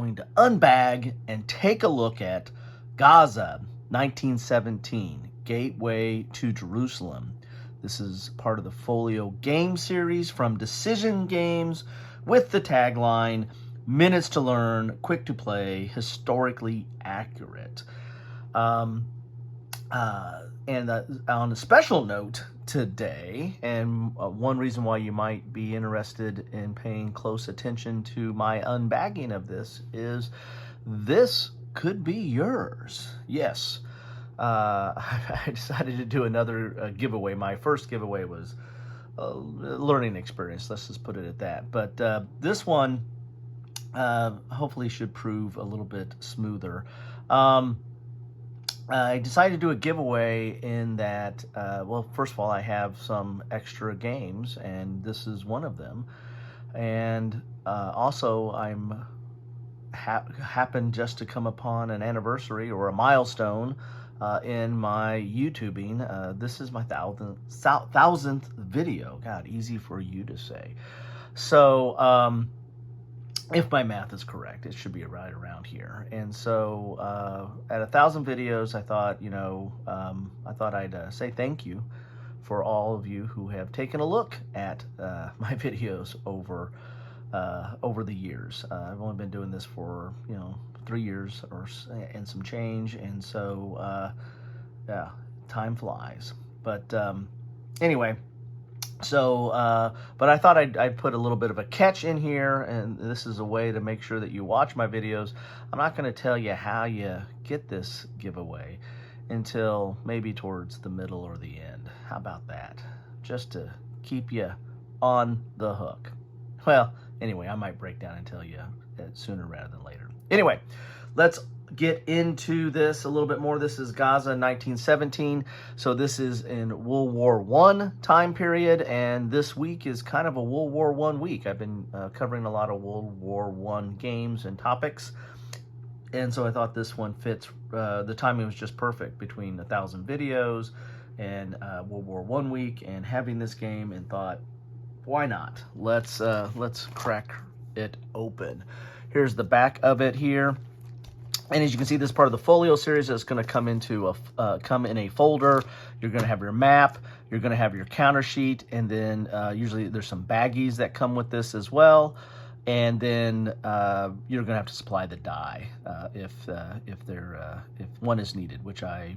going to unbag and take a look at Gaza, 1917, Gateway to Jerusalem. This is part of the Folio game series from Decision Games with the tagline, minutes to learn, quick to play, historically accurate. And on a special note today, and one reason why you might be interested in paying close attention to my unbagging of this is this could be yours. Yes, I decided to do another giveaway. My first giveaway was a learning experience. Let's just put it at that. But this one hopefully should prove a little bit smoother. I decided to do a giveaway in that, well, first of all, I have some extra games, and this is one of them. And also, I'm happened just to come upon an anniversary or a milestone in my YouTubing. This is my thousandth video. God, easy for you to say. So, if my math is correct, it should be right around here. And so at 1,000 videos, I thought, I'd say thank you for all of you who have taken a look at my videos over the years. I've only been doing this for, 3 years and some change. And so, yeah, time flies. But anyway. So, but I thought I'd put a little bit of a catch in here, and this is a way to make sure that you watch my videos. I'm not going to tell you how you get this giveaway until maybe towards the middle or the end. How about that? Just to keep you on the hook. Well, anyway, I might break down and tell you sooner rather than later. Anyway, let's get into this a little bit more. This is Gaza 1917. So this is in World War I time period, and this week is kind of a World War I week. I've been covering a lot of World War I games and topics, and so I thought this one fits. The timing was just perfect between 1,000 videos and World War I week and having this game, and thought, why not? Let's crack it open. Here's the back of it here. And as you can see, this is part of the Folio series that's going to come in a folder. You're going to have your map. You're going to have your counter sheet, and then usually there's some baggies that come with this as well. And then you're going to have to supply the die if one is needed, which I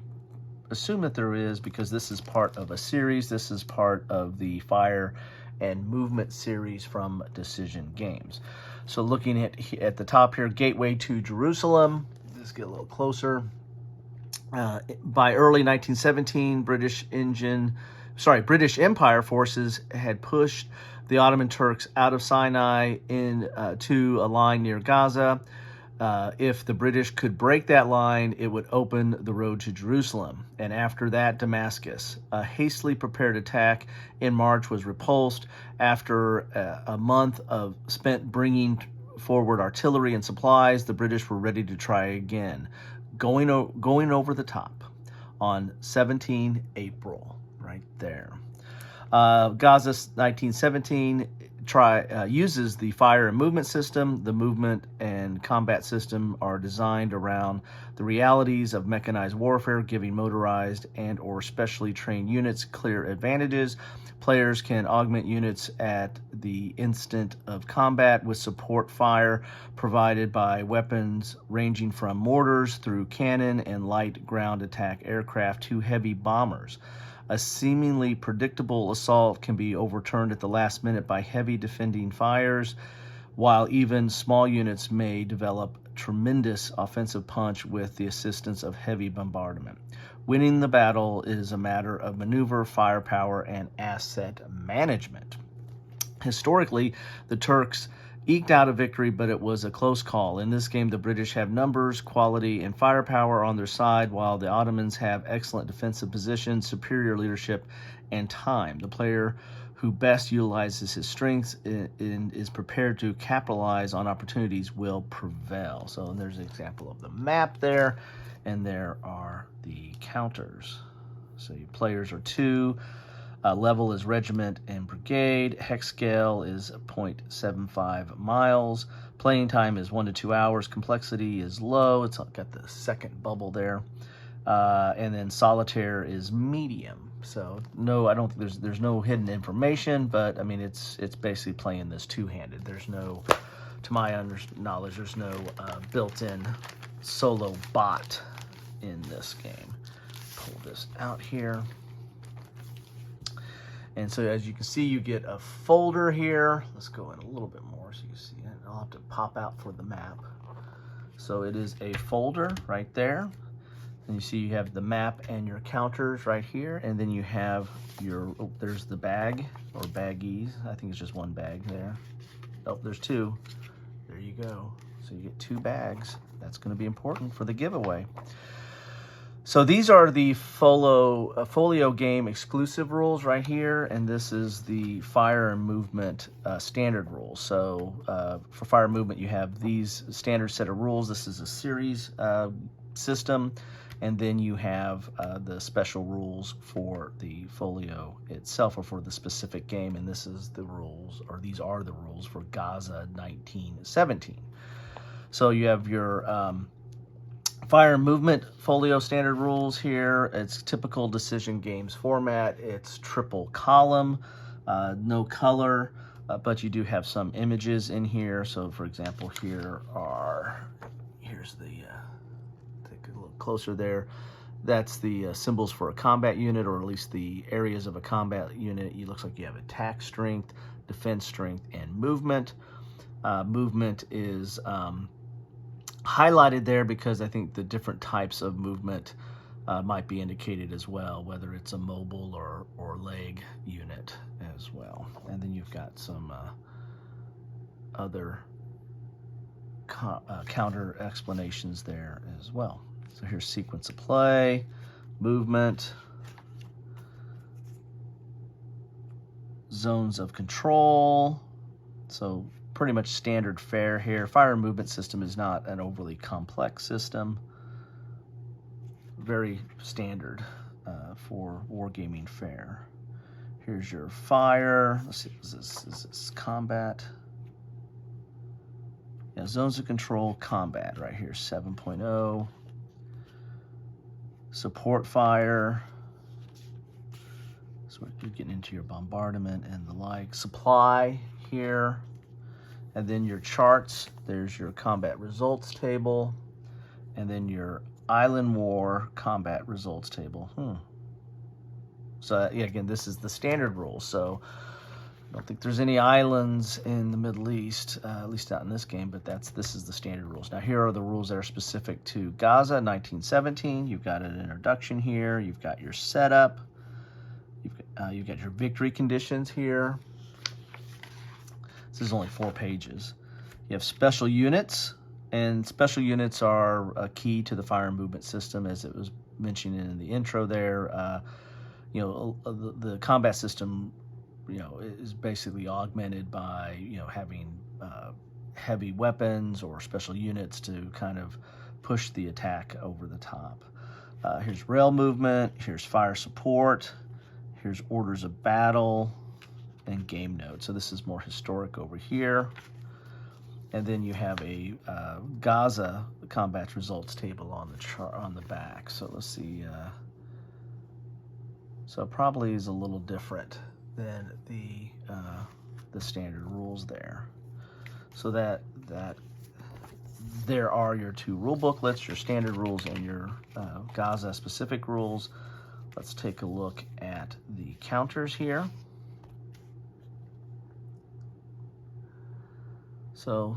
assume that there is, because this is part of a series. This is part of the Fire and Movement series from Decision Games. So looking at the top here, Gateway to Jerusalem. Let's get a little closer. By early 1917, British Empire forces had pushed the Ottoman Turks out of Sinai to a line near Gaza. If the British could break that line, it would open the road to Jerusalem. And after that, Damascus. A hastily prepared attack in March was repulsed after a month spent bringing forward artillery and supplies. The British were ready to try again, going over the top on 17 April, right there. Gaza 1917 uses the fire and movement system. The movement and combat system are designed around the realities of mechanized warfare, giving motorized and or specially trained units clear advantages. Players can augment units at the instant of combat with support fire provided by weapons ranging from mortars through cannon and light ground attack aircraft to heavy bombers. A seemingly predictable assault can be overturned at the last minute by heavy defending fires, while even small units may develop tremendous offensive punch with the assistance of heavy bombardment. Winning the battle is a matter of maneuver, firepower, and asset management. Historically, the Turks eked out a victory, but it was a close call. In this game, the British have numbers, quality, and firepower on their side, while the Ottomans have excellent defensive positions, superior leadership, and time. The player who best utilizes his strengths and is prepared to capitalize on opportunities will prevail. So there's an example of the map there, and there are the counters. So your players are 2. Level is regiment and brigade. Hex scale is 0.75 miles. Playing time is 1 to 2 hours. Complexity is low. It's got the second bubble there. And then solitaire is medium. So no, I don't think there's no hidden information, but I mean it's basically playing this two-handed. There's no, to my knowledge, there's no built-in solo bot in this game. Pull this out here. And so as you can see, you get a folder here. Let's go in a little bit more so you see it. I'll have to pop out for the map. So it is a folder right there. And you see you have the map and your counters right here. And then you have your, oh, there's the bag or baggies. I think it's just one bag there. Oh, there's two. There you go. So you get 2 bags. That's going to be important for the giveaway. So these are the Folio game exclusive rules right here, and this is the fire and movement standard rules. So for fire and movement, you have these standard set of rules. This is a series system, and then you have the special rules for the Folio itself, or for the specific game, and this is the rules, or these are the rules for Gaza 1917. So you have your fire and movement Folio standard rules here. It's typical decision games format. It's triple column, no color, but you do have some images in here. So for example, here's the, take a little closer there. That's the symbols for a combat unit, or at least the areas of a combat unit. It looks like you have attack strength, defense strength, and movement. Movement is highlighted there because I think the different types of movement might be indicated as well, whether it's a mobile or leg unit as well. And then you've got some other counter explanations there as well. So here's sequence of play, movement, zones of control. So pretty much standard fare here. Fire and movement system is not an overly complex system. Very standard for wargaming fare. Here's your fire. Let's see, is this combat? Yeah, zones of control, combat right here, 7.0. Support fire. So you're getting into your bombardment and the like. Supply here. And then your charts, there's your combat results table, and then your island war combat results table. So yeah, again, this is the standard rules. So I don't think there's any islands in the Middle East, at least not in this game, but this is the standard rules. Now here are the rules that are specific to Gaza 1917. You've got an introduction here. You've got your setup. You've got your victory conditions here. This is only 4 pages. You have special units, and special units are a key to the fire and movement system, as it was mentioned in the intro there. You know, the combat system, you know, is basically augmented by, you know, having heavy weapons or special units to kind of push the attack over the top. Here's rail movement. Here's fire support. Here's orders of battle. And game notes. So this is more historic over here. And then you have a Gaza combat results table on the chart on the back. So let's see. So it probably is a little different than the standard rules there. So that there are your 2 rule booklets, your standard rules and your Gaza specific rules. Let's take a look at the counters here. So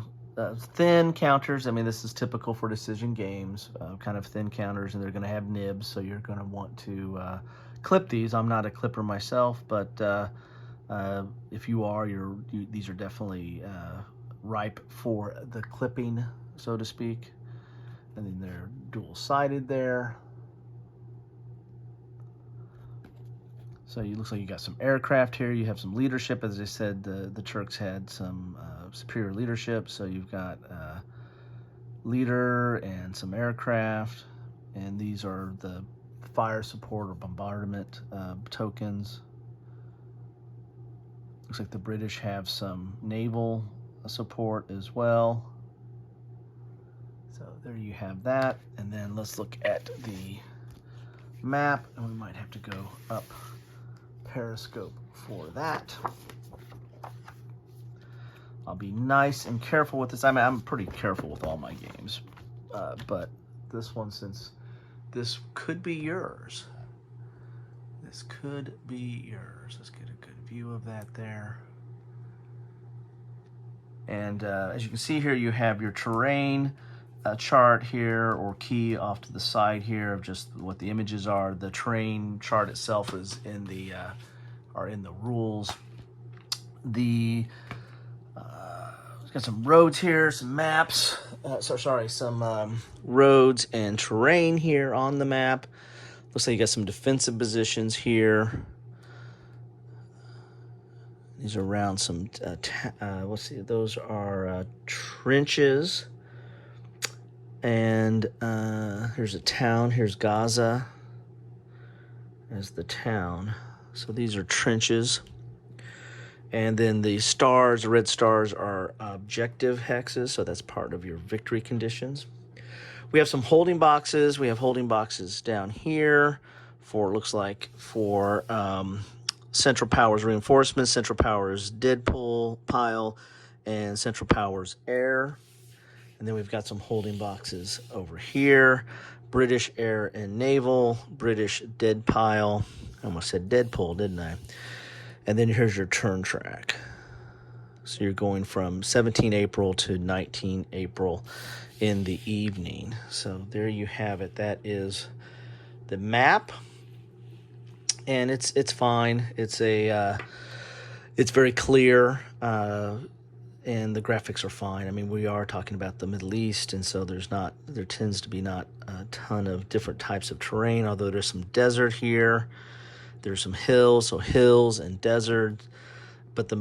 thin counters, I mean, this is typical for decision games, kind of thin counters, and they're going to have nibs, so you're going to want to clip these. I'm not a clipper myself, but if you are, these are definitely ripe for the clipping, so to speak. And then they're dual-sided there. So it looks like you got some aircraft here. You have some leadership. As I said, the Turks had some superior leadership. So you've got leader and some aircraft. And these are the fire support or bombardment tokens. Looks like the British have some naval support as well. So there you have that. And then let's look at the map, and we might have to go up Periscope for that. I'll be nice and careful with this. I mean, I'm pretty careful with all my games, but this one, since this could be yours, this could be yours. Let's get a good view of that there. And as you can see here, you have your terrain chart here, or key off to the side here of just what the images are. The terrain chart itself is in the rules. The got some roads here, some maps. Some roads and terrain here on the map. Looks like you got some defensive positions here. These are around some, let's see, those are trenches. And here's a town. Here's Gaza as the town. So these are trenches. And then the stars, the red stars, are objective hexes, so that's part of your victory conditions. We have some holding boxes. We have holding boxes down here for, looks like, for Central Powers Reinforcements, Central Powers Deadpool Pile, and Central Powers Air. And then we've got some holding boxes over here. British Air and Naval, British Dead Pile. I almost said Deadpool, didn't I? And then here's your turn track. So you're going from 17 April to 19 April in the evening. So there you have it. That is the map. And it's fine. It's very clear, and the graphics are fine. I mean, we are talking about the Middle East, and so there tends to be not a ton of different types of terrain, although there's some desert here. There's some hills, so hills and desert. But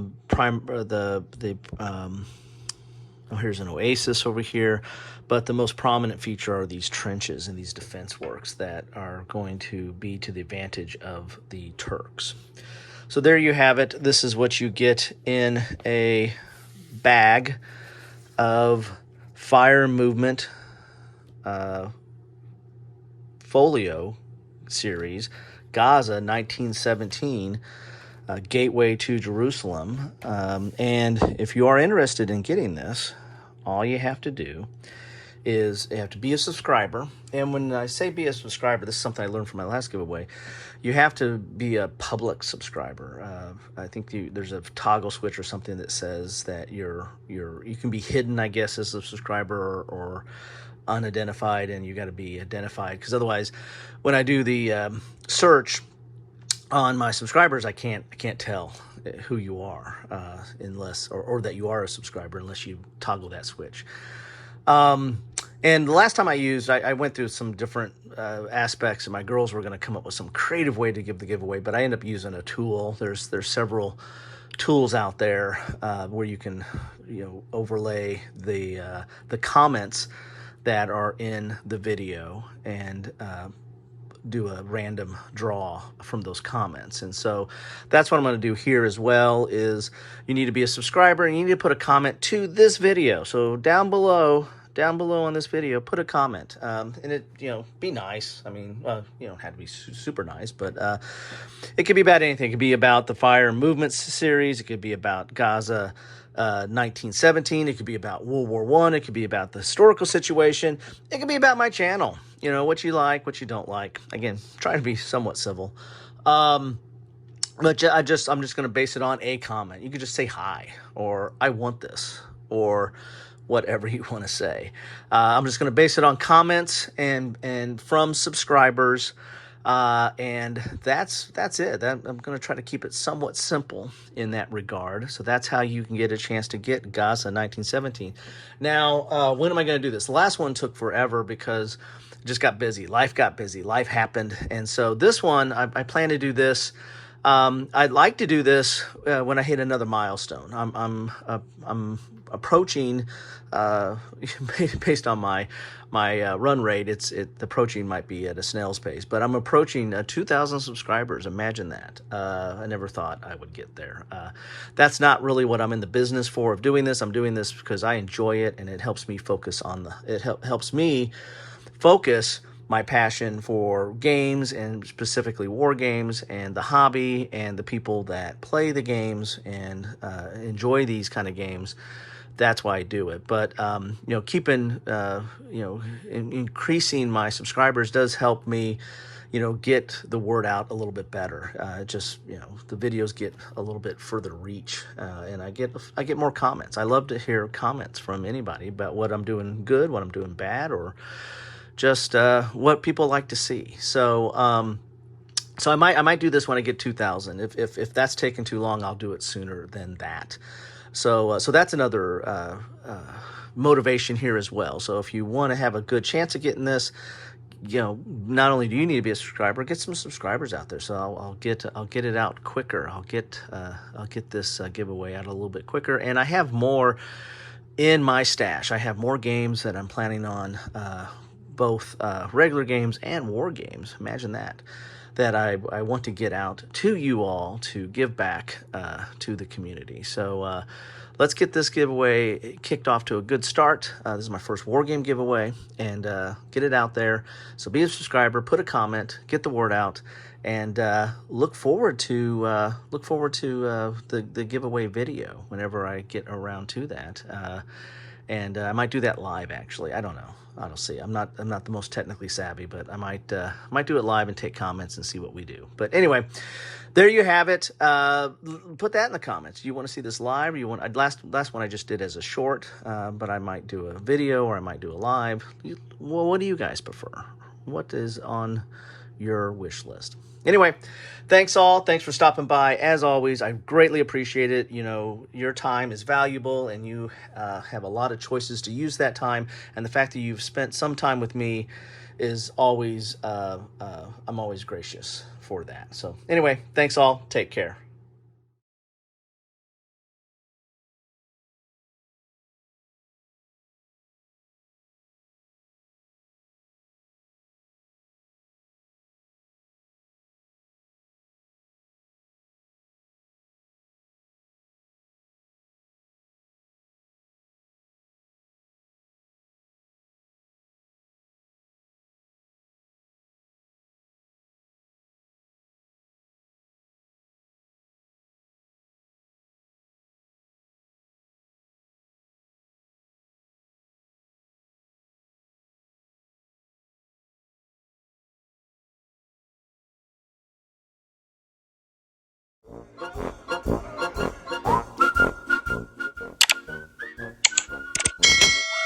here's an oasis over here. But the most prominent feature are these trenches and these defense works that are going to be to the advantage of the Turks. So there you have it. This is what you get in a bag of Fire Movement Folio series, Gaza 1917, Gateway to Jerusalem. And if you are interested in getting this, all you have to do is you have to be a subscriber. And when I say be a subscriber, this is something I learned from my last giveaway. You have to be a public subscriber. I think there's a toggle switch or something that says that you can be hidden, I guess, as a subscriber, or unidentified, and you got to be identified, because otherwise when I do the search on my subscribers, I can't tell who you are unless or that you are a subscriber unless you toggle that switch. And the last time I went through some different aspects, and my girls were going to come up with some creative way to give the giveaway, but I ended up using a tool. There's several tools out there where you can overlay the comments that are in the video and do a random draw from those comments. And so that's what I'm going to do here as well. Is you need to be a subscriber, and you need to put a comment to this video. So down below on this video, put a comment, and it be nice. I mean, you don't have to be super nice, but it could be about anything. It could be about the Fire Movements series. It could be about Gaza 1917. It could be about World War I. It could be about the historical situation. It could be about my channel. What you like, what you don't like. Again, try to be somewhat civil. But I'm just going to base it on a comment. You could just say hi, or I want this, or whatever you want to say. I'm just going to base it on comments and from subscribers. And that's it. I'm going to try to keep it somewhat simple in that regard. So that's how you can get a chance to get Gaza 1917. Now, when am I going to do this? The last one took forever because it just got busy. Life got busy. Life happened. And so this one, I plan to do this I'd like to do this when I hit another milestone. I'm approaching, uh, based on my run rate. The approaching might be at a snail's pace, but I'm approaching 2,000 subscribers. Imagine that. I never thought I would get there. That's not really what I'm in the business for of doing this. I'm doing this because I enjoy it, and it helps me focus on helps me focus my passion for games, and specifically war games, and the hobby, and the people that play the games and enjoy these kind of games. That's why I do it. But keeping increasing my subscribers does help me get the word out a little bit better. Just the videos get a little bit further reach, and I get more comments. I love to hear comments from anybody about what I'm doing good, what I'm doing bad, or just what people like to see. So I might do this when I get 2,000. If that's taking too long, I'll do it sooner than that. So that's another motivation here as well. So if you want to have a good chance of getting this, not only do you need to be a subscriber, get some subscribers out there. So I'll get it out quicker. I'll get this giveaway out a little bit quicker, and I have more in my stash. I have more games that I'm planning on, both regular games and war games. Imagine that I want to get out to you all to give back to the community. So let's get this giveaway kicked off to a good start. This is my first war game giveaway, and get it out there. So be a subscriber, put a comment, get the word out, and look forward to the giveaway video whenever I get around to that. And I might do that live, actually. I don't know. I'll see. I'm not the most technically savvy, but I might do it live and take comments and see what we do. But anyway, there you have it. Put that in the comments. Do you want to see this live, or you want last one I just did as a short, but I might do a video, or I might do a live. Well, what do you guys prefer? What is on your wish list? Anyway, thanks all. Thanks for stopping by. As always, I greatly appreciate it. Your time is valuable, and you have a lot of choices to use that time. And the fact that you've spent some time with me is always, I'm always gracious for that. So anyway, thanks all. Take care.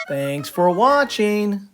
Thanks for watching.